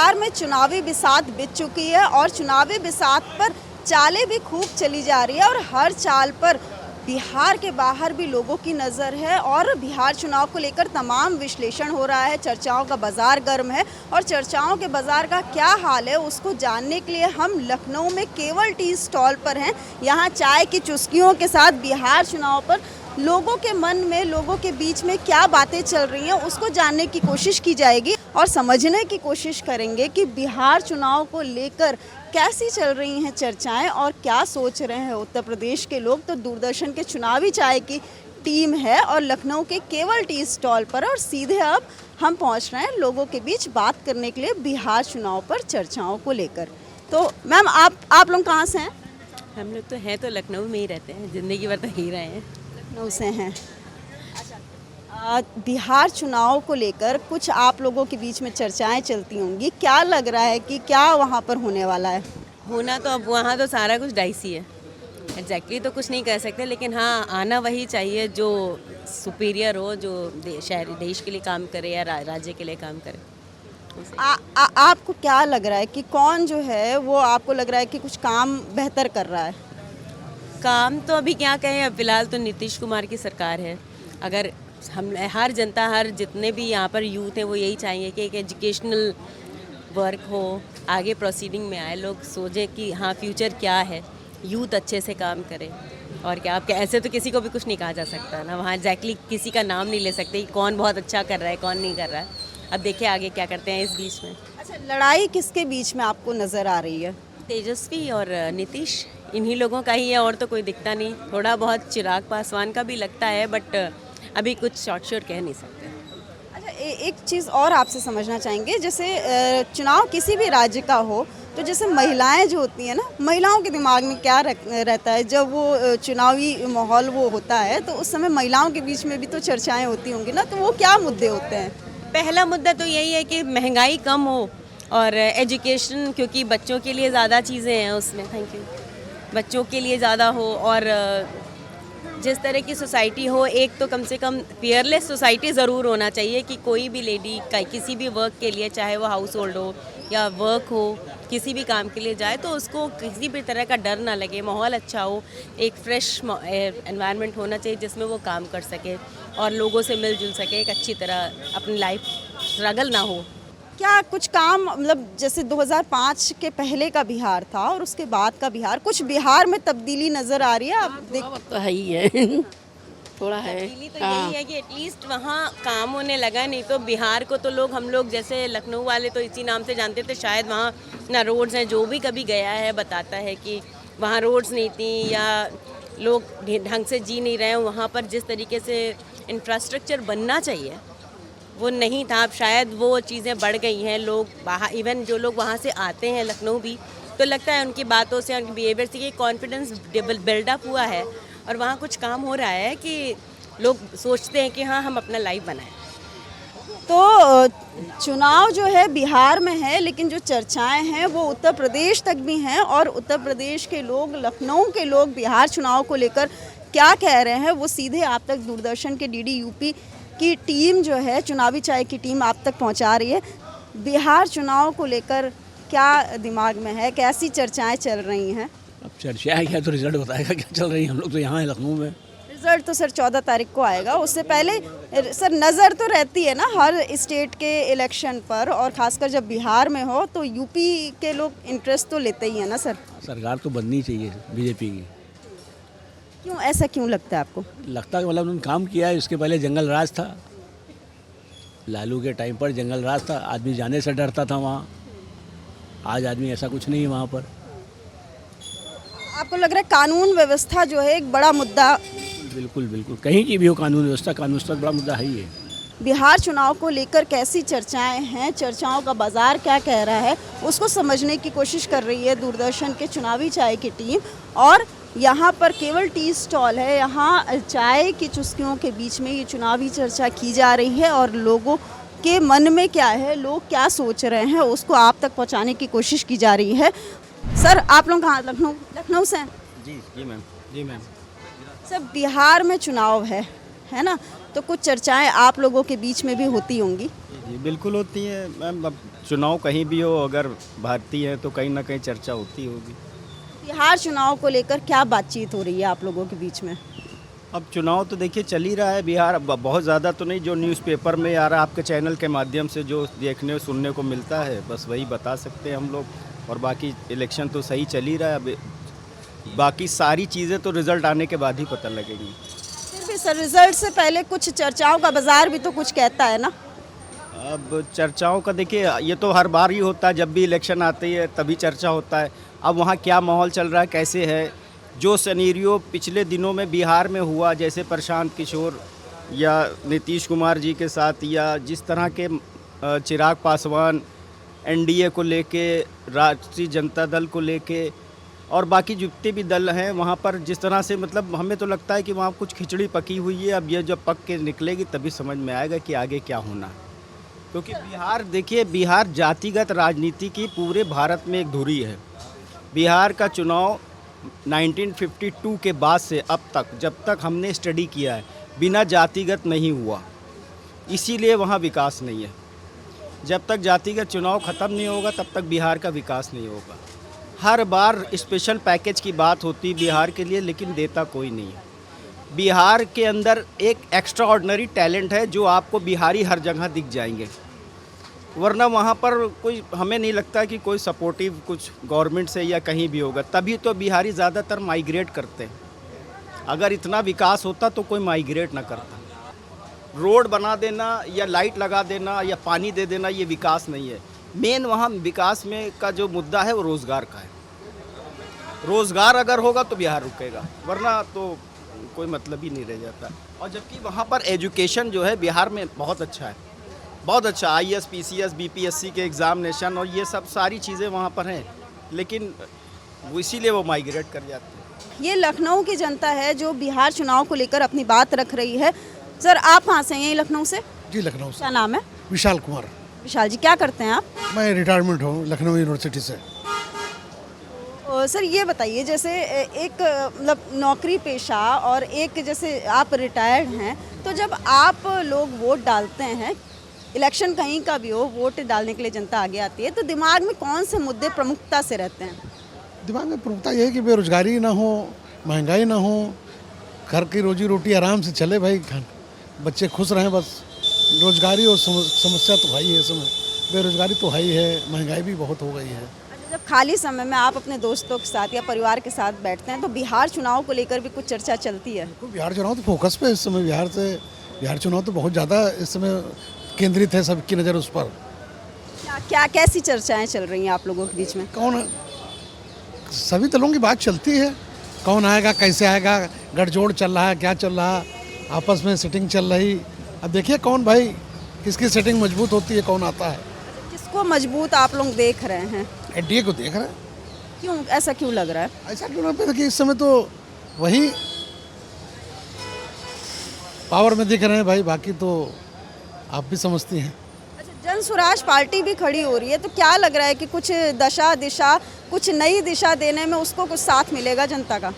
बिहार में चुनावी बिसात बीत चुकी है और चुनावी बिसात पर चालें भी खूब चली जा रही है और हर चाल पर बिहार के बाहर भी लोगों की नज़र है और बिहार चुनाव को लेकर तमाम विश्लेषण हो रहा है। चर्चाओं का बाजार गर्म है और चर्चाओं के बाजार का क्या हाल है उसको जानने के लिए हम लखनऊ में केवल टी स्टॉल पर हैं। यहाँ चाय की चुस्कियों के साथ बिहार चुनाव पर लोगों के मन में, लोगों के बीच में क्या बातें चल रही हैं उसको जानने की कोशिश की जाएगी और समझने की कोशिश करेंगे कि बिहार चुनाव को लेकर कैसी चल रही हैं चर्चाएं और क्या सोच रहे हैं उत्तर प्रदेश के लोग। तो दूरदर्शन के चुनावी चाय की टीम है और लखनऊ के केवल टी स्टॉल पर और सीधे अब हम पहुंच रहे हैं लोगों के बीच बात करने के लिए बिहार चुनाव पर चर्चाओं को लेकर। तो मैम आप लोग कहाँ से हैं? हम लोग तो हैं तो लखनऊ में ही रहते हैं, ज़िंदगी भर तो ही रहे हैं। लखनऊ से हैं। बिहार चुनाव को लेकर कुछ आप लोगों के बीच में चर्चाएं चलती होंगी, क्या लग रहा है कि क्या वहां पर होने वाला है? होना तो अब वहाँ तो सारा कुछ डाइसी है, एग्जैक्टली तो कुछ नहीं कह सकते, लेकिन हाँ आना वही चाहिए जो सुपीरियर हो, जो देश के लिए काम करे या राज्य के लिए काम करे। आपको क्या लग रहा है कि कौन जो है वो आपको लग रहा है कि कुछ काम बेहतर कर रहा है? काम तो अभी क्या कहें, अब फिलहाल तो नीतीश कुमार की सरकार है। अगर हम हर जनता, हर जितने भी यहाँ पर यूथ हैं वो यही चाहेंगे कि एक एजुकेशनल वर्क हो, आगे प्रोसीडिंग में आए, लोग सोचें कि हाँ फ्यूचर क्या है, यूथ अच्छे से काम करे। और क्या आप ऐसे तो किसी को भी कुछ नहीं कहा जा सकता ना, वहाँ एग्जैक्टली किसी का नाम नहीं ले सकते कि कौन बहुत अच्छा कर रहा है कौन नहीं कर रहा है। अब देखिए आगे क्या करते हैं इस बीच में। अच्छा, लड़ाई किसके बीच में आपको नज़र आ रही है? तेजस्वी और नीतीश, इन्हीं लोगों का ही है और तो कोई दिखता नहीं। थोड़ा बहुत चिराग पासवान का भी लगता है, बट अभी कुछ शॉर्ट कह नहीं सकते। अच्छा, एक चीज़ और आपसे समझना चाहेंगे, जैसे चुनाव किसी भी राज्य का हो तो जैसे महिलाएं जो होती हैं ना, महिलाओं के दिमाग में क्या रहता है जब वो चुनावी माहौल वो होता है तो उस समय महिलाओं के बीच में भी तो चर्चाएं होती होंगी ना, तो वो क्या मुद्दे होते हैं? पहला मुद्दा तो यही है कि महंगाई कम हो और एजुकेशन, क्योंकि बच्चों के लिए ज़्यादा चीज़ें हैं उसमें, थैंक यू, बच्चों के लिए ज़्यादा हो और जिस तरह की सोसाइटी हो, एक तो कम से कम पीयरलेस सोसाइटी ज़रूर होना चाहिए कि कोई भी लेडी का किसी भी वर्क के लिए, चाहे वो हाउस होल्ड हो या वर्क हो, किसी भी काम के लिए जाए तो उसको किसी भी तरह का डर ना लगे, माहौल अच्छा हो, एक फ्रेश एनवायरनमेंट होना चाहिए जिसमें वो काम कर सके और लोगों से मिलजुल सके, एक अच्छी तरह अपनी लाइफ स्ट्रगल ना हो। क्या कुछ काम, मतलब जैसे 2005 के पहले का बिहार था और उसके बाद का बिहार, कुछ बिहार में तब्दीली नज़र आ रही है? आप देख तो है ही है थोड़ा है। तब्दीली तो यही है कि एटलीस्ट वहाँ काम होने लगा, नहीं तो बिहार को तो लोग, हम लोग जैसे लखनऊ वाले तो इसी नाम से जानते थे, शायद वहाँ ना रोड्स हैं, जो भी कभी गया है बताता है कि वहाँ रोड्स नहीं थी या लोग ढंग से जी नहीं रहे हैं, वहाँ पर जिस तरीके से इंफ्रास्ट्रक्चर बनना चाहिए वो नहीं था। अब शायद वो चीज़ें बढ़ गई हैं, लोग बाहर, इवन जो लोग वहाँ से आते हैं लखनऊ भी, तो लगता है उनकी बातों से, उनके बिहेवियर से कि कॉन्फिडेंस बिल्डअप हुआ है और वहाँ कुछ काम हो रहा है कि लोग सोचते हैं कि हाँ हम अपना लाइफ बनाएं। तो चुनाव जो है बिहार में है, लेकिन जो चर्चाएं हैं वो उत्तर प्रदेश तक भी हैं और उत्तर प्रदेश के लोग, लखनऊ के लोग बिहार चुनाव को लेकर क्या कह रहे हैं वो सीधे आप तक दूरदर्शन के डीडी यूपी की टीम जो है, चुनावी चाय की टीम आप तक पहुंचा रही है। बिहार चुनाव को लेकर क्या दिमाग में है, कैसी चर्चाएं चल रही हैं? अब चर्चाएं क्या, तो रिजल्ट बताएगा क्या चल रही है। हम लोग तो यहाँ हैं लखनऊ में। रिजल्ट तो सर 14 तारीख को आएगा, उससे पहले सर नज़र तो रहती है ना हर स्टेट के इलेक्शन पर, और खासकर जब बिहार में हो तो यूपी के लोग इंटरेस्ट तो लेते ही हैं ना सर। सरकार तो बननी चाहिए बीजेपी की। क्यों, ऐसा क्यों लगता है आपको? लगता है मतलब उन्होंने काम किया है। इसके पहले जंगल राज था, लालू के टाइम पर जंगल राज था, आदमी जाने से डरता था वहाँ। आज आदमी ऐसा कुछ नहीं है वहाँ पर। आपको लग रहा है कानून व्यवस्था जो है एक बड़ा मुद्दा? बिल्कुल बिल्कुल, कहीं की भी हो कानून व्यवस्था बड़ा मुद्दा है ही है। बिहार चुनाव को लेकर कैसी चर्चाएं हैं, चर्चाओं का बाजार क्या कह रहा है उसको समझने की कोशिश कर रही है दूरदर्शन के चुनावी चाय की टीम। और यहाँ पर केवल टी स्टॉल है, यहाँ चाय की चुस्कियों के बीच में ये चुनावी चर्चा की जा रही है और लोगों के मन में क्या है, लोग क्या सोच रहे हैं उसको आप तक पहुँचाने की कोशिश की जा रही है। सर आप लोग कहाँ, लखनऊ से हैं? जी मैम। जी मैम। सर बिहार में चुनाव है ना, तो कुछ चर्चाएं आप लोगों के बीच में भी होती होंगी। जी जी बिल्कुल होती है मैम। अब चुनाव कहीं भी हो, अगर भारतीय हैं तो कहीं ना कहीं चर्चा होती होगी। बिहार चुनाव को लेकर क्या बातचीत हो रही है आप लोगों के बीच में? अब चुनाव तो देखिए चल ही रहा है बिहार। अब बहुत ज़्यादा तो नहीं, जो न्यूज़पेपर में आ रहा है, आपके चैनल के माध्यम से जो देखने सुनने को मिलता है, बस वही बता सकते हैं हम लोग। और बाकी इलेक्शन तो सही चल ही रहा है। अब बाकी सारी चीज़ें तो रिज़ल्ट आने के बाद ही पता लगेंगी। फिर भी सर, रिजल्ट से पहले कुछ चर्चाओं का बाजार भी तो कुछ कहता है ना? अब चर्चाओं का देखिए, ये तो हर बार ही होता है, जब भी इलेक्शन आती है तभी चर्चा होता है। अब वहाँ क्या माहौल चल रहा है, कैसे है, जो सिनेरियो पिछले दिनों में बिहार में हुआ, जैसे प्रशांत किशोर या नीतीश कुमार जी के साथ, या जिस तरह के चिराग पासवान एनडीए को लेके, राष्ट्रीय जनता दल को लेके और बाकी जितने भी दल हैं, वहाँ पर जिस तरह से मतलब हमें तो लगता है कि वहाँ कुछ खिचड़ी पकी हुई है। अब ये जब पक के निकलेगी तभी समझ में आएगा कि आगे क्या होना है। क्योंकि बिहार देखिए, बिहार जातिगत राजनीति की पूरे भारत में एक धुरी है। बिहार का चुनाव 1952 के बाद से अब तक, जब तक हमने स्टडी किया है, बिना जातिगत नहीं हुआ। इसीलिए वहाँ विकास नहीं है। जब तक जातिगत चुनाव ख़त्म नहीं होगा तब तक बिहार का विकास नहीं होगा। हर बार स्पेशल पैकेज की बात होती बिहार के लिए, लेकिन देता कोई नहीं है। बिहार के अंदर एक एक्स्ट्रा ऑर्डिनरी टैलेंट है जो आपको बिहारी हर जगह दिख जाएंगे, वरना वहाँ पर कोई, हमें नहीं लगता कि कोई सपोर्टिव कुछ गवर्नमेंट से या कहीं भी होगा। तभी तो बिहारी ज़्यादातर माइग्रेट करते हैं। अगर इतना विकास होता तो कोई माइग्रेट ना करता। रोड बना देना या लाइट लगा देना या पानी दे देना ये विकास नहीं है। मेन वहाँ विकास में का जो मुद्दा है वो रोज़गार का है। रोज़गार अगर होगा तो बिहार रुकेगा, वरना तो कोई मतलब ही नहीं रह जाता। और जबकि वहाँ पर एजुकेशन जो है बिहार में बहुत अच्छा है, बहुत अच्छा। IAS, PCS, BPSC के एग्ज़ामिनेशन और ये सब सारी चीज़ें वहाँ पर हैं, लेकिन वो इसीलिए वो माइग्रेट कर जाते हैं। ये लखनऊ की जनता है जो बिहार चुनाव को लेकर अपनी बात रख रही है। सर, आप कहाँ से हैं? यहीं लखनऊ से? जी लखनऊ से। क्या नाम है? विशाल कुमार। विशाल जी, क्या करते हैं आप? मैं रिटायरमेंट हूँ लखनऊ यूनिवर्सिटी से। सर ये बताइए, जैसे एक मतलब नौकरी पेशा और एक जैसे आप रिटायर्ड हैं, तो जब आप लोग वोट डालते हैं, इलेक्शन कहीं का भी हो, वोट डालने के लिए जनता आगे आती है, तो दिमाग में कौन से मुद्दे प्रमुखता से रहते हैं? दिमाग में प्रमुखता ये है कि बेरोजगारी ना हो, महंगाई ना हो, घर की रोजी रोटी आराम से चले भाई, बच्चे खुश रहें बस। रोजगारी और समस्या तो है ही है, समय बेरोजगारी तो है ही है, महंगाई भी बहुत हो गई है। जब खाली समय में आप अपने दोस्तों के साथ या परिवार के साथ बैठते हैं तो बिहार चुनाव को लेकर भी कुछ चर्चा चलती है? बिहार चुनाव तो फोकस पे इस समय, बिहार चुनाव तो बहुत ज़्यादा इस समय केंद्रित है, सबकी नज़र उस पर। क्या कैसी चर्चाएं चल रही हैं आप लोगों के बीच में? कौन, सभी दलों की बात चलती है, कौन आएगा, कैसे आएगा, गठजोड़ चल रहा है, क्या चल रहा, आपस में सेटिंग चल रही। अब देखिए कौन भाई, किसकी सेटिंग मजबूत होती है, कौन आता है। किसको मजबूत आप लोग देख रहे हैं? एनडीए को देख रहे हैं। क्यों, ऐसा क्यों लग रहा है? ऐसा क्यों लग रहा है कि इस समय तो वही पावर में दिख रहे हैं भाई, बाकी तो आप भी समझती हैं। अच्छा, जन स्वराज पार्टी भी खड़ी हो रही है, तो क्या लग रहा है कि कुछ दिशा कुछ नई दिशा देने में उसको कुछ साथ मिलेगा जनता का?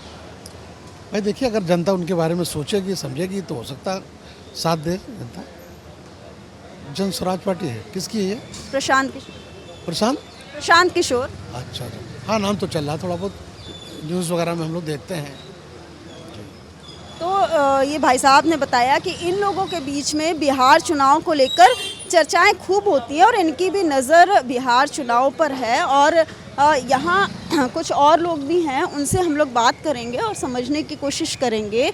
भाई देखिए, अगर जनता उनके बारे में सोचेगी समझेगी तो हो सकता है साथ दे जनता। जन स्वराज पार्टी है, किसकी है ये? प्रशांत किशोर। प्रशांत किशोर। अच्छा, हाँ नाम तो चल रहा, थोड़ा बहुत न्यूज़ वगैरह में हम लोग देखते हैं। तो ये भाई साहब ने बताया कि इन लोगों के बीच में बिहार चुनाव को लेकर चर्चाएं खूब होती हैं और इनकी भी नज़र बिहार चुनाव पर है। और यहाँ कुछ और लोग भी हैं, उनसे हम लोग बात करेंगे और समझने की कोशिश करेंगे।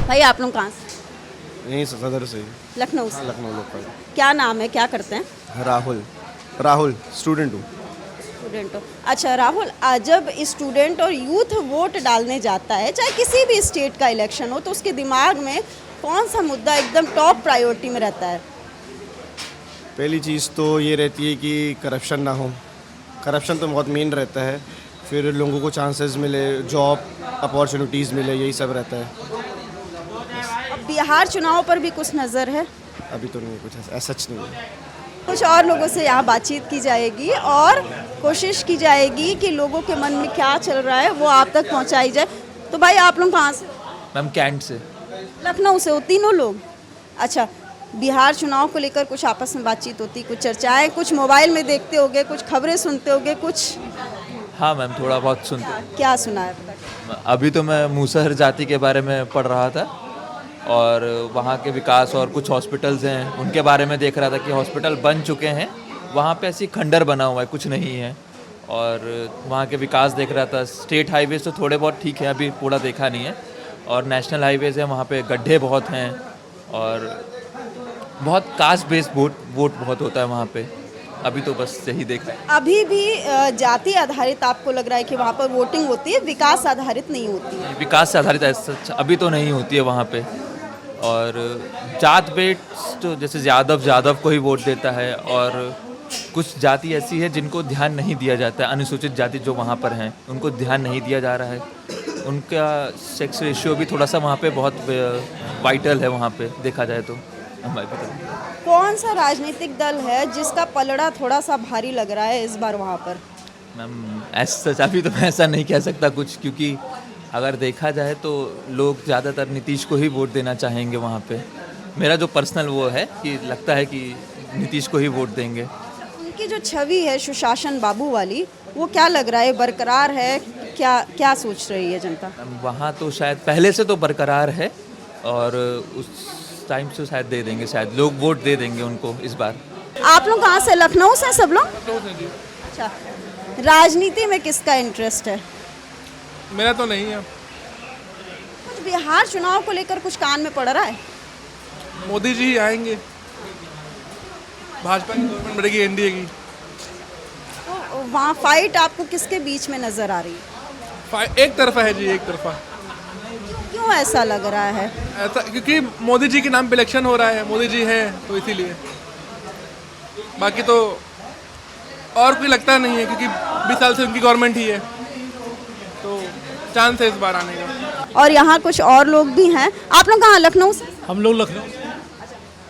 भाई आप लोग कहाँ से? यहीं से सदर से। लखनऊ से? लखनऊ लोकल। क्या नाम है, क्या करते हैं? राहुल स्टूडेंट हूँ। स्टूडेंट हो? अच्छा राहुल, जब स्टूडेंट और यूथ वोट डालने जाता है, चाहे किसी भी स्टेट का इलेक्शन हो, तो उसके दिमाग में कौन सा मुद्दा एकदम टॉप प्रायोरिटी में रहता है? पहली चीज़ तो ये रहती है कि करप्शन ना हो। करप्शन तो बहुत मेन रहता है। फिर लोगों को चांसेस मिले, जॉब अपॉर्चुनिटीज़ मिले, यही सब रहता है। अब बिहार चुनाव पर भी कुछ नज़र है? अभी तो नहीं, कुछ ऐसा सच नहीं है। कुछ और लोगों से यहाँ बातचीत की जाएगी और कोशिश की जाएगी कि लोगों के मन में क्या चल रहा है वो आप तक पहुँचाई जाए। तो भाई आप लोग कहाँ से? मैम कैंट से। लखनऊ से हो तीनों लोग? अच्छा, बिहार चुनाव को लेकर कुछ आपस में बातचीत होती, कुछ चर्चाएं, कुछ मोबाइल में देखते होगे, कुछ खबरें सुनते होगे, कुछ? हाँ मैम, थोड़ा बहुत सुनते हैं। क्या सुना है पता? अभी तो मैं मूसहर जाति के बारे में पढ़ रहा था और वहाँ के विकास और कुछ हॉस्पिटल्स हैं उनके बारे में देख रहा था कि हॉस्पिटल बन चुके हैं, वहाँ पे ऐसी खंडर बना हुआ है, कुछ नहीं है। और वहाँ के विकास देख रहा था। स्टेट हाईवेज तो थोड़े बहुत ठीक है, अभी पूरा देखा नहीं है। और नेशनल हाईवेज है, वहाँ पे गड्ढे बहुत हैं और बहुत कास्ट बेस्ड वोट बहुत होता है वहाँ पे। अभी तो बस यही देख रहे हैं। अभी भी जाति आधारित आपको लग रहा है कि वहाँ पर वोटिंग होती है, विकास आधारित नहीं होती है? विकास से आधारित अभी तो नहीं होती है वहाँ पे। और जात बेस्ड तो जैसे यादव को ही वोट देता है और कुछ जाति ऐसी है जिनको ध्यान नहीं दिया जाता है। अनुसूचित जाति जो वहाँ पर हैं उनको ध्यान नहीं दिया जा रहा है। उनका सेक्स रेशियो भी थोड़ा सा वहाँ पे बहुत वाइटल है वहाँ पे देखा जाए तो। कौन सा राजनीतिक दल है जिसका पलड़ा थोड़ा सा भारी लग रहा है इस बार वहाँ पर? मैम ऐसा अभी तो मैं ऐसा नहीं कह सकता कुछ, क्योंकि अगर देखा जाए तो लोग ज़्यादातर नीतीश को ही वोट देना चाहेंगे वहाँ पे। मेरा जो पर्सनल वो है कि लगता है कि नीतीश को ही वोट देंगे। उनकी जो छवि है सुशासन बाबू वाली, वो क्या लग रहा है, बरकरार है? क्या सोच रही है जनता? वहाँ तो शायद पहले से तो बरकरार है और उस टाइम से शायद दे देंगे, शायद लोग वोट दे देंगे उनको इस बार। आप लोग कहाँ से? लखनऊ से सब लोग? अच्छा, राजनीति में किसका इंटरेस्ट है? मेरा तो नहीं है। कुछ बिहार चुनाव को लेकर कुछ कान में पड़ रहा है? मोदी जी ही आएंगे, भाजपा की गवर्नमेंट बढ़ेगी, एनडीए की। तो वहाँ फाइट आपको किसके बीच में नजर आ रही है? एक तरफा है जी, एक तरफा। क्यों ऐसा लग रहा है? ऐसा क्योंकि मोदी जी के नाम पे इलेक्शन हो रहा है, मोदी जी हैं तो इसीलिए। बाकी तो और कोई लगता नहीं है, क्योंकि 20 साल से उनकी गवर्नमेंट ही है, तो चांस है इस बार आने का। और यहाँ कुछ और लोग भी हैं। आप लोग कहाँ? लखनऊ से? हम लोग लखनऊ।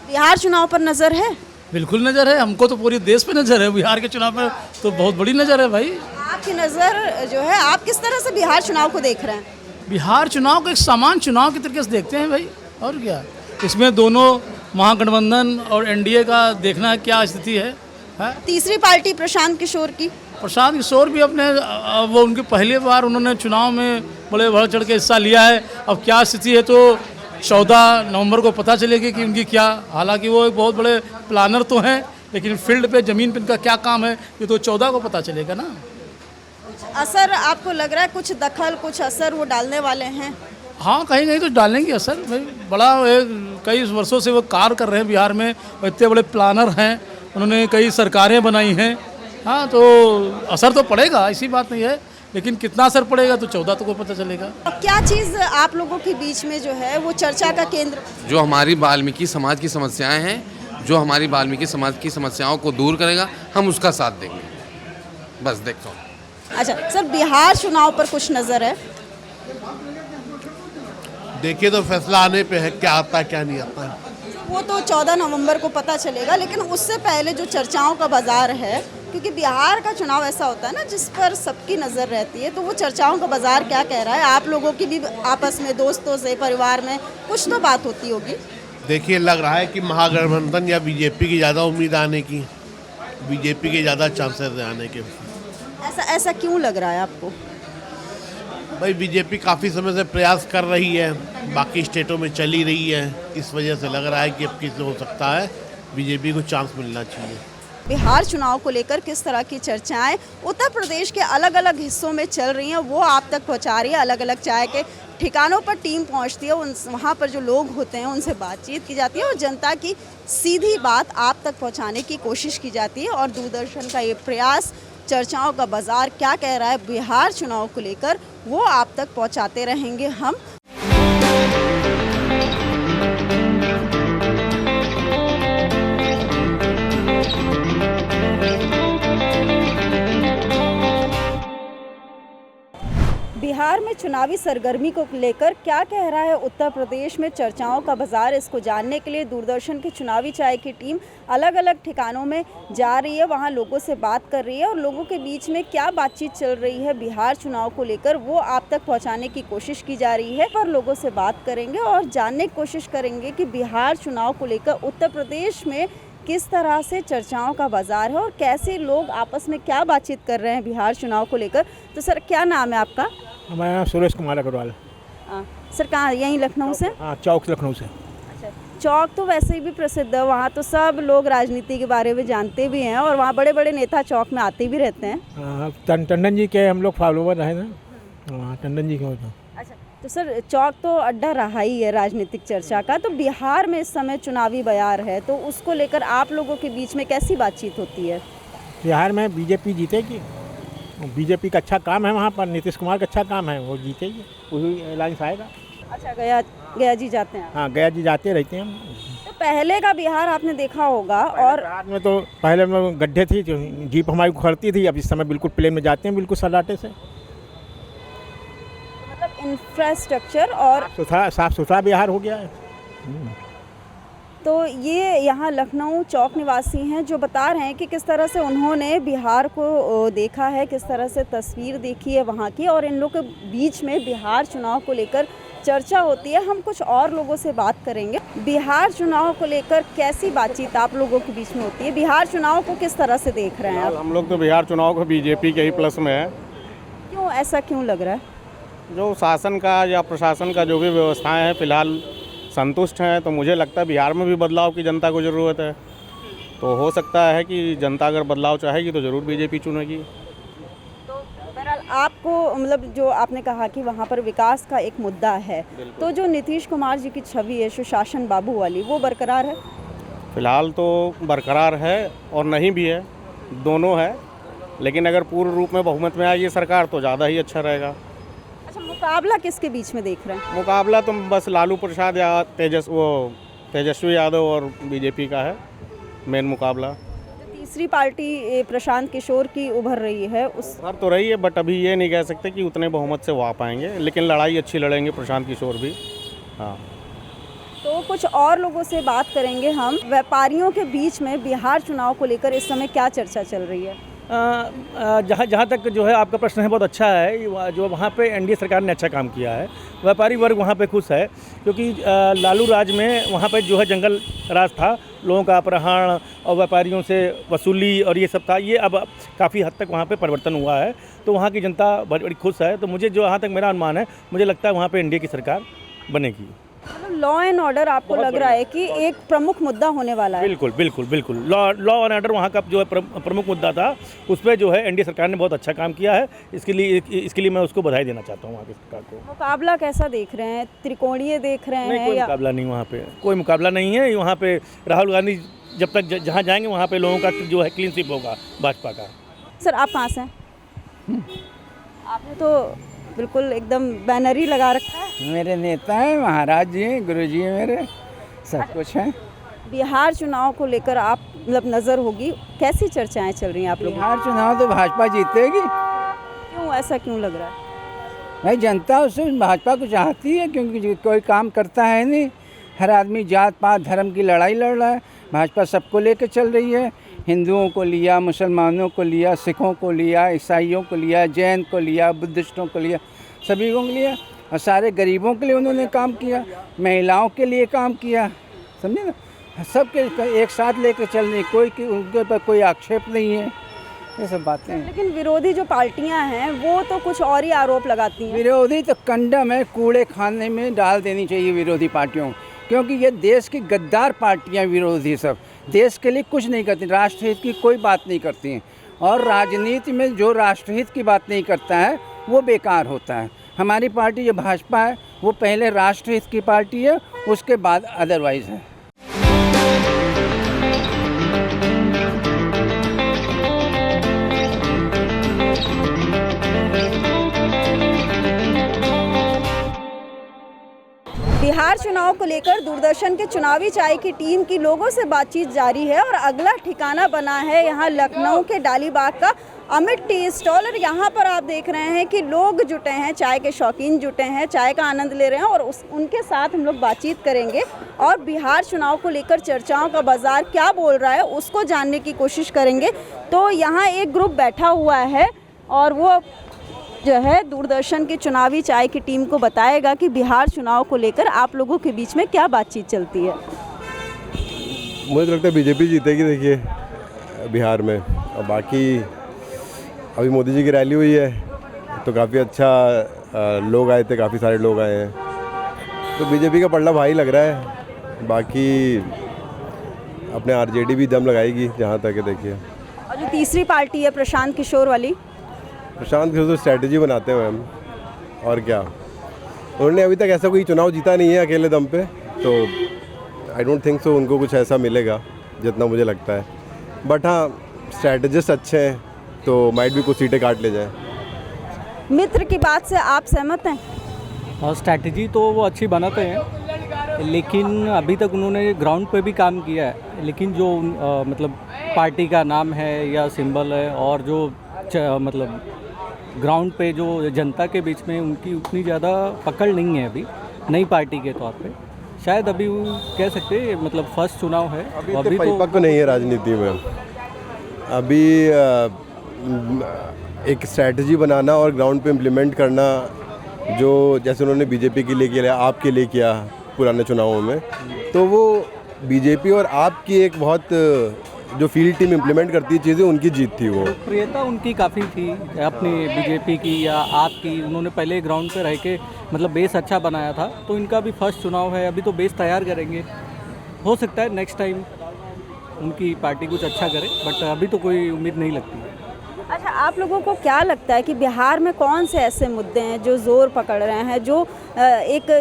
बिहार चुनाव पर नजर है? बिल्कुल नज़र है, हमको तो पूरे देश पे नज़र है, बिहार के चुनाव पर तो बहुत बड़ी नज़र है भाई। आपकी नज़र जो है, आप किस तरह से बिहार चुनाव को देख रहे हैं? बिहार चुनाव को एक सामान्य चुनाव के तरीके से देखते हैं भाई, और क्या। इसमें दोनों महागठबंधन और एनडीए का देखना है क्या स्थिति है। तीसरी पार्टी प्रशांत किशोर की? प्रशांत किशोर भी अपने वो उनकी पहली बार उन्होंने चुनाव में बड़े बढ़ चढ़ के हिस्सा लिया है। अब क्या स्थिति है तो 14 नवंबर को पता चलेगी कि उनकी क्या। हालांकि वो एक बहुत बड़े प्लानर तो हैं, लेकिन फील्ड पे ज़मीन पे इनका क्या काम है ये तो 14 को पता चलेगा ना। असर आपको लग रहा है, कुछ दखल, कुछ असर वो डालने वाले हैं? हाँ, कहीं कहीं तो डालेंगे असर भाई। बड़ा कई वर्षों से वो कार्य कर रहे हैं बिहार में, इतने बड़े प्लानर हैं, उन्होंने कई सरकारें बनाई हैं। हाँ, तो असर तो पड़ेगा, ऐसी बात नहीं है, लेकिन कितना असर पड़ेगा तो 14 को पता चलेगा। क्या चीज़ आप लोगों के बीच में जो है वो चर्चा का केंद्र? जो हमारी वाल्मीकि समाज की समस्याएं हैं, जो हमारी वाल्मीकि समाज की समस्याओं को दूर करेगा, हम उसका साथ देंगे। बस देखता हूँ। अच्छा सर, बिहार चुनाव पर कुछ नज़र है? देखिए तो फैसला आने पे है, क्या आता है क्या नहीं आता है। वो तो 14 नवंबर को पता चलेगा, लेकिन उससे पहले जो चर्चाओं का बाजार है, क्योंकि बिहार का चुनाव ऐसा होता है ना जिस पर सबकी नज़र रहती है, तो वो चर्चाओं का बाजार क्या कह रहा है? आप लोगों की भी आपस में, दोस्तों से, परिवार में कुछ तो बात होती होगी। देखिए लग रहा है कि महागठबंधन या बीजेपी की ज़्यादा उम्मीद आने की, बीजेपी के ज़्यादा चांसेस आने के। ऐसा क्यों लग रहा है आपको? भाई बीजेपी काफ़ी समय से प्रयास कर रही है, बाकी स्टेटों में चली रही है, इस वजह से लग रहा है कि अब किसी हो सकता है बीजेपी को चांस मिलना चाहिए। बिहार चुनाव को लेकर किस तरह की चर्चाएं उत्तर प्रदेश के अलग अलग हिस्सों में चल रही हैं, वो आप तक पहुंचा रही है। अलग अलग चाय के ठिकानों पर टीम पहुंचती है, वहाँ पर जो लोग होते हैं उनसे बातचीत की जाती है और जनता की सीधी बात आप तक पहुँचाने की कोशिश की जाती है। और दूरदर्शन का ये प्रयास, चर्चाओं का बाजार क्या कह रहा है बिहार चुनाव को लेकर, वो आप तक पहुंचाते रहेंगे हम। बिहार में चुनावी सरगर्मी को लेकर क्या कह रहा है उत्तर प्रदेश में चर्चाओं का बाजार, इसको जानने के लिए दूरदर्शन की चुनावी चाय की टीम अलग अलग ठिकानों में जा रही है, वहां लोगों से बात कर रही है और लोगों के बीच में क्या बातचीत चल रही है बिहार चुनाव को लेकर वो आप तक पहुंचाने की कोशिश की जा रही है। पर लोगों से बात करेंगे और जानने की कोशिश करेंगे कि बिहार चुनाव को लेकर उत्तर प्रदेश में किस तरह से चर्चाओं का बाजार है और कैसे लोग आपस में क्या बातचीत कर रहे हैं बिहार चुनाव को लेकर। तो सर क्या नाम है आपका? हमारा नाम सुरेश कुमार अग्रवाल। सर कहाँ, यहीं लखनऊ से? हाँ, चौक लखनऊ से। अच्छा, चौक तो वैसे ही भी प्रसिद्ध है, वहाँ तो सब लोग राजनीति के बारे में जानते भी हैं और वहाँ बड़े बड़े नेता चौक में आते भी रहते हैं। हाँ, टंडन जी के हम लोग फॉलोवर रहे ना। हाँ, टंडन जी के होता। अच्छा, तो सर चौक तो अड्डा रहा ही है राजनीतिक चर्चा का, तो बिहार में इस समय चुनावी बयार है, तो उसको लेकर आप लोगों के बीच में कैसी बातचीत होती है? बिहार में बीजेपी जीतेगी, बीजेपी का अच्छा काम है वहाँ पर, नीतीश कुमार का अच्छा काम है, वो जीतेगी, वही अलायंस आएगा। अच्छा, गया जी जाते हैं? हाँ, गया जी जाते रहते हैं हम। तो पहले का बिहार आपने देखा होगा, और रात में तो पहले में गड्ढे थी, जीप हमारी उखड़ती थी, अब इस समय बिल्कुल प्लेन में जाते हैं, बिल्कुल सन्नाटे से। मतलब इंफ्रास्ट्रक्चर और साफ सुथरा बिहार हो गया है। तो ये यहाँ लखनऊ चौक निवासी हैं जो बता रहे हैं कि किस तरह से उन्होंने बिहार को देखा है, किस तरह से तस्वीर देखी है वहाँ की, और इन लोगों के बीच में बिहार चुनाव को लेकर चर्चा होती है। हम कुछ और लोगों से बात करेंगे। बिहार चुनाव को लेकर कैसी बातचीत आप लोगों के बीच में होती है? बिहार चुनाव को किस तरह से देख रहे हैं आप? हम लोग तो बिहार चुनाव को बीजेपी के ही प्लस में है। क्यों, ऐसा क्यों लग रहा है? जो शासन का या प्रशासन का जो भी व्यवस्थाएं हैं फिलहाल संतुष्ट हैं, तो मुझे लगता है बिहार में भी बदलाव की जनता को ज़रूरत है। तो हो सकता है कि जनता अगर बदलाव चाहेगी तो ज़रूर बीजेपी चुनेगी। तो बहरहाल आपको, मतलब जो आपने कहा कि वहाँ पर विकास का एक मुद्दा है, तो जो नीतीश कुमार जी की छवि है सुशासन बाबू वाली, वो बरकरार है? फिलहाल तो बरकरार है और नहीं भी है, दोनों है, लेकिन अगर पूर्ण रूप में बहुमत में आएगी सरकार तो ज़्यादा ही अच्छा रहेगा। मुकाबला किसके बीच में देख रहे हैं? मुकाबला तो बस लालू प्रसाद या तेजस्वी यादव और बीजेपी का है मेन मुकाबला। तीसरी पार्टी प्रशांत किशोर की उभर रही है, उस उभर तो रही है, बट अभी ये नहीं कह सकते कि उतने बहुमत से वो आ पाएंगे, लेकिन लड़ाई अच्छी लड़ेंगे प्रशांत किशोर भी। हाँ, तो कुछ और लोगों से बात करेंगे हम। व्यापारियों के बीच में बिहार चुनाव को लेकर इस समय क्या चर्चा चल रही है? जहाँ तक जो है आपका प्रश्न है बहुत अच्छा है। जो वहाँ पे एनडीए सरकार ने अच्छा काम किया है, व्यापारी वर्ग वहाँ पे खुश है, क्योंकि लालू राज में वहाँ पे जो है जंगल राज था, लोगों का अपहरण और व्यापारियों से वसूली और ये सब था, ये अब काफ़ी हद तक वहाँ पे परिवर्तन हुआ है, तो वहाँ की जनता बड़ी खुश है। तो मुझे जहाँ तक मेरा अनुमान है, मुझे लगता है वहाँ पर एनडीए की सरकार बनेगी। मतलब लॉ एंड ऑर्डर आपको लग रहा है कि एक प्रमुख मुद्दा होने वाला है? बिल्कुल बिल्कुल बिल्कुल, लॉ एंड ऑर्डर वहाँ का जो है प्रमुख मुद्दा था, उस पर जो है एनडीए सरकार ने बहुत अच्छा काम किया है। इसके लिए मैं उसको बधाई देना चाहता हूँ वहाँ की सरकार को। मुकाबला कैसा देख रहे हैं? त्रिकोणीय देख रहे हैं? कोई मुकाबला नहीं, वहाँ पे कोई मुकाबला नहीं है। वहाँ पे राहुल गांधी जब तक जहाँ जाएंगे वहाँ पे लोगों का जो है क्लीन स्वीप होगा भाजपा का। सर आप कहाँ से हैं? आपने तो बिल्कुल एकदम बैनर ही लगा रखा है। मेरे नेता हैं, महाराज जी हैं, गुरु जी हैं, मेरे सब कुछ हैं। बिहार चुनाव को लेकर आप मतलब नज़र होगी, कैसी चर्चाएं चल रही हैं आप लोगों? बिहार चुनाव तो भाजपा जीतेगी। क्यों, ऐसा क्यों लग रहा है? भाई जनता उससे भाजपा को चाहती है, क्योंकि कोई काम करता है नहीं, हर आदमी जात पात धर्म की लड़ाई लड़ रहा है। भाजपा सबको लेकर चल रही है, हिंदुओं को लिया, मुसलमानों को लिया, सिखों को लिया, ईसाइयों को लिया, जैन को लिया, बुद्धिस्टों को लिया, सभी को लिया, और सारे गरीबों के लिए उन्होंने काम किया, महिलाओं के लिए काम किया, समझे ना। सबके एक साथ लेकर चल रही, कोई उनके ऊपर कोई आक्षेप नहीं है, ये सब बातें। लेकिन विरोधी जो पार्टियां हैं वो तो कुछ और ही आरोप लगाती हैं। विरोधी तो कंडम है, कूड़े खाने में डाल देनी चाहिए विरोधी पार्टियों, क्योंकि ये देश की गद्दार पार्टियां विरोधी सब देश के लिए कुछ नहीं करती, राष्ट्रहित की कोई बात नहीं करती हैं, और राजनीति में जो राष्ट्रहित की बात नहीं करता है वो बेकार होता है। हमारी पार्टी जो भाजपा है वो पहले राष्ट्रहित की पार्टी है, उसके बाद अदरवाइज है। बिहार चुनाव को लेकर दूरदर्शन के चुनावी चाय की टीम की लोगों से बातचीत जारी है और अगला ठिकाना बना है यहाँ लखनऊ के डालीबाग का अमित टी स्टॉल। और यहाँ पर आप देख रहे हैं कि लोग जुटे हैं, चाय के शौकीन जुटे हैं, चाय का आनंद ले रहे हैं और उनके साथ हम लोग बातचीत करेंगे और बिहार चुनाव को लेकर चर्चाओं का बाजार क्या बोल रहा है उसको जानने की कोशिश करेंगे। तो यहाँ एक ग्रुप बैठा हुआ है और वो जो है दूरदर्शन की चुनावी चाय की टीम को बताएगा कि बिहार चुनाव को लेकर आप लोगों के बीच में क्या बातचीत चलती है। मुझे लगता है बीजेपी जीतेगी देखिए बिहार में। और बाकी अभी मोदी जी की रैली हुई है तो काफ़ी अच्छा लोग आए थे, काफ़ी सारे लोग आए हैं, तो बीजेपी का पलड़ा भारी लग रहा है। बाकी अपने आरजेडी भी दम लगाएगी जहाँ तक है देखिए। और जो तीसरी पार्टी है प्रशांत किशोर वाली, प्रशांत किशोर तो स्ट्रैटेजी बनाते हैं मैम, और क्या, उन्होंने अभी तक ऐसा कोई चुनाव जीता नहीं है अकेले दम पे, तो आई डोंट थिंक सो उनको कुछ ऐसा मिलेगा जितना मुझे लगता है। बट हाँ, स्ट्रैटेजिस्ट अच्छे हैं तो माइट भी कुछ सीटें काट ले जाएं। मित्र की बात से आप सहमत हैं? और स्ट्रैटेजी तो वो अच्छी बनाते हैं, लेकिन अभी तक उन्होंने ग्राउंड पे भी काम किया है, लेकिन जो मतलब पार्टी का नाम है या सिंबल है और जो मतलब ग्राउंड पे जो जनता के बीच में उनकी उतनी ज़्यादा पकड़ नहीं है अभी नई पार्टी के तौर पे। शायद अभी कह सकते हैं मतलब फर्स्ट चुनाव है, अभी तो परिपक्व नहीं है राजनीति में। अभी एक स्ट्रैटेजी बनाना और ग्राउंड पे इम्प्लीमेंट करना, जो जैसे उन्होंने बीजेपी के लिए किया, आपके लिए किया पुराने चुनावों में, तो वो बीजेपी और आपकी एक बहुत जो फील्ड टीम इम्प्लीमेंट करती है चीज़ें, उनकी जीत थी वो। प्रियता उनकी काफ़ी थी अपनी बीजेपी की या आपकी, उन्होंने पहले ग्राउंड पे रह के मतलब बेस अच्छा बनाया था, तो इनका भी फर्स्ट चुनाव है, अभी तो बेस तैयार करेंगे। हो सकता है नेक्स्ट टाइम उनकी पार्टी कुछ अच्छा करे, बट अभी तो कोई उम्मीद नहीं लगती है। अच्छा, आप लोगों को क्या लगता है कि बिहार में कौन से ऐसे मुद्दे हैं जो ज़ोर पकड़ रहे हैं, जो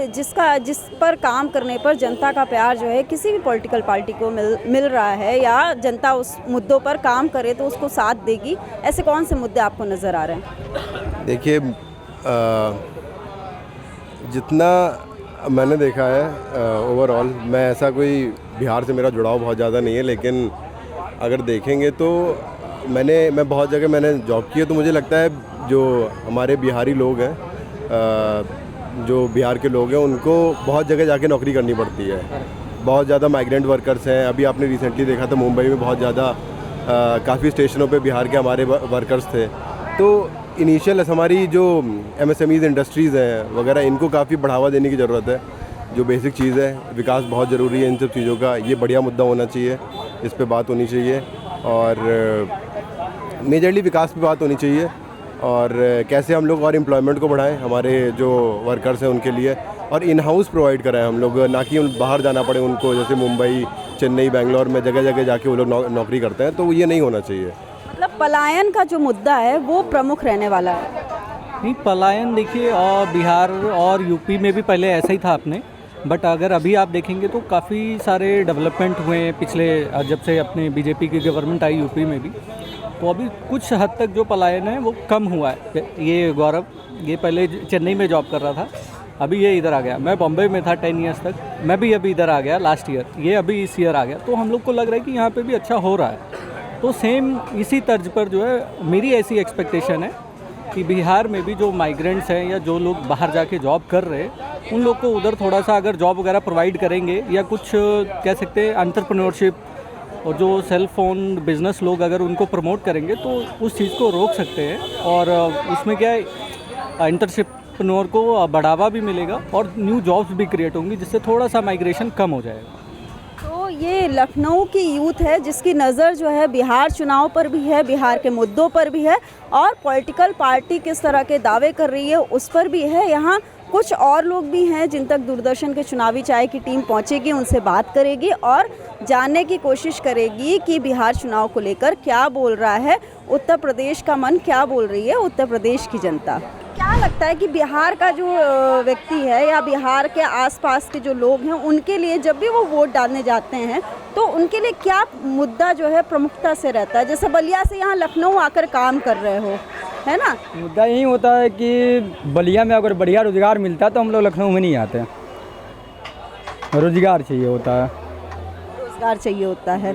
जिस पर काम करने पर जनता का प्यार जो है किसी भी पॉलिटिकल पार्टी को मिल रहा है, या जनता उस मुद्दों पर काम करे तो उसको साथ देगी? ऐसे कौन से मुद्दे आपको नज़र आ रहे हैं? देखिए, जितना मैंने देखा है ओवरऑल, मैं ऐसा कोई बिहार से मेरा जुड़ाव बहुत ज़्यादा नहीं है, लेकिन अगर देखेंगे तो मैं बहुत जगह मैंने जॉब की है, तो मुझे लगता है जो हमारे बिहारी लोग हैं, जो बिहार के लोग हैं, उनको बहुत जगह जाके नौकरी करनी पड़ती है। बहुत ज़्यादा माइग्रेंट वर्कर्स हैं। अभी आपने रिसेंटली देखा था मुंबई में बहुत ज़्यादा काफ़ी स्टेशनों पे बिहार के हमारे वर्कर्स थे। तो इनिशियल हमारी जो MSMEs इंडस्ट्रीज़ हैं वगैरह, इनको काफ़ी बढ़ावा देने की ज़रूरत है। जो बेसिक चीज़ है, विकास बहुत ज़रूरी है इन सब चीज़ों का, ये बढ़िया मुद्दा होना चाहिए, इस पे बात होनी चाहिए, और मेजरली विकास पे बात होनी चाहिए, और कैसे हम लोग और एम्प्लॉयमेंट को बढ़ाएं हमारे जो वर्कर्स हैं उनके लिए, और इन हाउस प्रोवाइड कराएं हम लोग, ना कि बाहर जाना पड़े उनको, जैसे मुंबई, चेन्नई, बेंगलोर में जगह जगह जाके वो लोग नौकरी करते हैं, तो ये नहीं होना चाहिए। मतलब पलायन का जो मुद्दा है वो प्रमुख रहने वाला है? नहीं, पलायन देखिए बिहार और यूपी में भी पहले ऐसा ही था अपने, बट अगर अभी आप देखेंगे तो काफ़ी सारे डेवलपमेंट हुए हैं पिछले, जब से अपने बीजेपी की गवर्नमेंट आई यूपी में भी, तो अभी कुछ हद तक जो पलायन है वो कम हुआ है। ये गौरव, ये पहले चेन्नई में जॉब कर रहा था, अभी ये इधर आ गया। मैं बॉम्बे में था 10 ईयर्स तक, मैं भी अभी इधर आ गया लास्ट ईयर, ये अभी इस ईयर आ गया, तो हम लोग को लग रहा है कि यहाँ पे भी अच्छा हो रहा है। तो सेम इसी तर्ज पर जो है मेरी ऐसी एक्सपेक्टेशन है कि बिहार में भी जो माइग्रेंट्स हैं या जो लोग बाहर जाके जॉब कर रहे हैं, उन लोग को उधर थोड़ा सा अगर जॉब वगैरह प्रोवाइड करेंगे, या कुछ कह सकते हैं एंटरप्रेन्योरशिप और जो सेल्फ ओन बिज़नेस लोग अगर उनको प्रमोट करेंगे तो उस चीज़ को रोक सकते हैं। और उसमें क्या है, एंटरप्रेन्योर को बढ़ावा भी मिलेगा और न्यू जॉब्स भी क्रिएट होंगी, जिससे थोड़ा सा माइग्रेशन कम हो जाएगा। तो ये लखनऊ की यूथ है जिसकी नज़र जो है बिहार चुनाव पर भी है, बिहार के मुद्दों पर भी है, और पॉलिटिकल पार्टी किस तरह के दावे कर रही है उस पर भी है। यहाँ कुछ और लोग भी हैं जिन तक दूरदर्शन के चुनावी चाय की टीम पहुंचेगी, उनसे बात करेगी और जानने की कोशिश करेगी कि बिहार चुनाव को लेकर क्या बोल रहा है उत्तर प्रदेश का मन, क्या बोल रही है उत्तर प्रदेश की जनता। क्या लगता है कि बिहार का जो व्यक्ति है या बिहार के आसपास के जो लोग हैं, उनके लिए जब भी वो वोट डालने जाते हैं तो उनके लिए क्या मुद्दा जो है प्रमुखता से रहता है? जैसे बलिया से यहाँ लखनऊ आकर काम कर रहे हो, है ना, मुद्दा यही होता है कि बलिया में अगर बढ़िया रोजगार मिलता है तो हम लोग लखनऊ में नहीं आते हैं। रोजगार चाहिए होता है। रोजगार चाहिए होता है।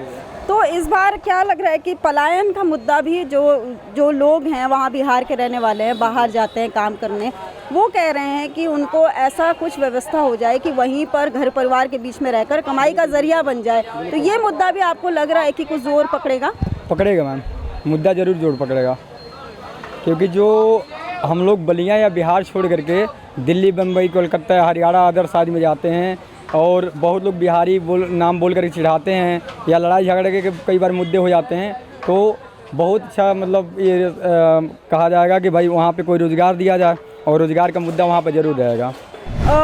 तो इस बार क्या लग रहा है कि पलायन का मुद्दा भी जो लोग हैं वहाँ बिहार के रहने वाले हैं, बाहर जाते हैं काम करने, वो कह रहे हैं कि उनको ऐसा कुछ व्यवस्था हो जाए कि वहीं पर घर परिवार के बीच में रहकर कमाई का जरिया बन जाए। तो ये मुद्दा भी आपको लग रहा है कि कुछ जोर पकड़ेगा? पकड़ेगा मैम, मुद्दा ज़रूर जोर पकड़ेगा, क्योंकि जो हम लोग बलिया या बिहार छोड़ करके दिल्ली, बम्बई, कोलकाता, हरियाणा, अदर आदि में जाते हैं और बहुत लोग बिहारी नाम बोल कर चिढ़ाते हैं या लड़ाई झगड़े के कई बार मुद्दे हो जाते हैं, तो बहुत अच्छा मतलब ये कहा जाएगा कि भाई वहाँ पे कोई रोज़गार दिया जाए और रोज़गार का मुद्दा वहाँ पे ज़रूर रहेगा।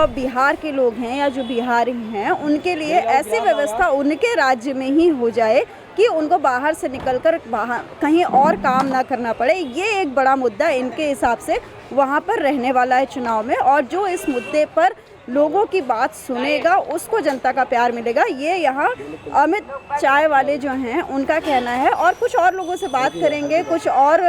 बिहार के लोग हैं या जो बिहारी हैं उनके लिए ऐसी व्यवस्था उनके राज्य में ही हो जाए कि उनको बाहर से निकलकर बाहर कहीं और काम ना करना पड़े। ये एक बड़ा मुद्दा इनके हिसाब से वहाँ पर रहने वाला है चुनाव में, और जो इस मुद्दे पर लोगों की बात सुनेगा उसको जनता का प्यार मिलेगा। ये यहाँ अमित चाय वाले जो हैं उनका कहना है। और कुछ और लोगों से बात करेंगे, कुछ और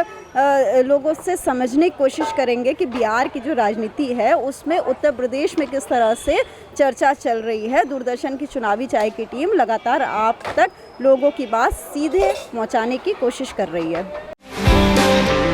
लोगों से समझने की कोशिश करेंगे कि बिहार की जो राजनीति है उसमें उत्तर प्रदेश में किस तरह से चर्चा चल रही है। दूरदर्शन की चुनावी चाय की टीम लगातार आप तक लोगों की बात सीधे पहुँचाने की कोशिश कर रही है।